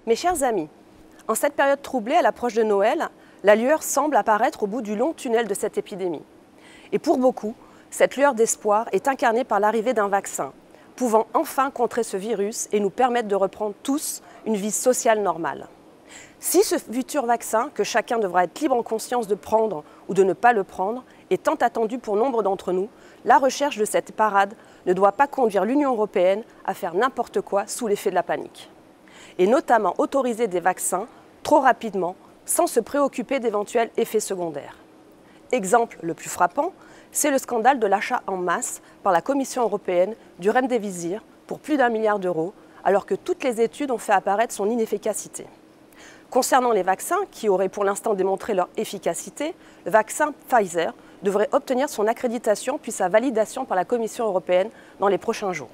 Mes chers amis, en cette période troublée à l'approche de Noël, la lueur semble apparaître au bout du long tunnel de cette épidémie. Et pour beaucoup, cette lueur d'espoir est incarnée par l'arrivée d'un vaccin, pouvant enfin contrer ce virus et nous permettre de reprendre tous une vie sociale normale. Si ce futur vaccin, que chacun devra être libre en conscience de prendre ou de ne pas le prendre, est tant attendu pour nombre d'entre nous, la recherche de cette parade ne doit pas conduire l'Union européenne à faire n'importe quoi sous l'effet de la panique. Et notamment autoriser des vaccins trop rapidement, sans se préoccuper d'éventuels effets secondaires. Exemple le plus frappant, c'est le scandale de l'achat en masse par la Commission européenne du Remdesivir pour plus d'1 milliard d'euros, alors que toutes les études ont fait apparaître son inefficacité. Concernant les vaccins, qui auraient pour l'instant démontré leur efficacité, le vaccin Pfizer devrait obtenir son accréditation puis sa validation par la Commission européenne dans les prochains jours.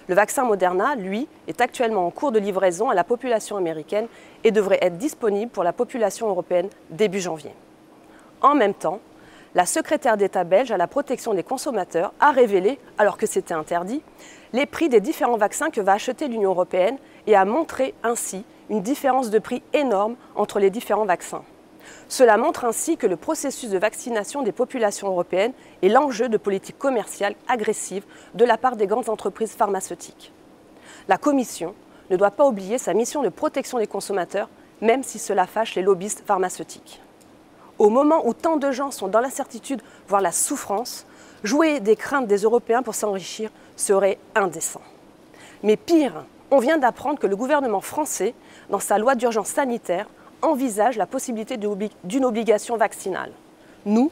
Le vaccin Moderna, lui, est actuellement en cours de livraison à la population américaine et devrait être disponible pour la population européenne début janvier. En même temps, la secrétaire d'État belge à la protection des consommateurs a révélé, alors que c'était interdit, les prix des différents vaccins que va acheter l'Union européenne et a montré ainsi une différence de prix énorme entre les différents vaccins. Cela montre ainsi que le processus de vaccination des populations européennes est l'enjeu de politiques commerciales agressives de la part des grandes entreprises pharmaceutiques. La Commission ne doit pas oublier sa mission de protection des consommateurs, même si cela fâche les lobbyistes pharmaceutiques. Au moment où tant de gens sont dans l'incertitude, voire la souffrance, jouer des craintes des Européens pour s'enrichir serait indécent. Mais pire, on vient d'apprendre que le gouvernement français, dans sa loi d'urgence sanitaire, envisage la possibilité d'une obligation vaccinale. Nous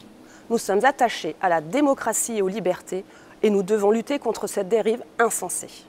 sommes attachés à la démocratie et aux libertés et nous devons lutter contre cette dérive insensée.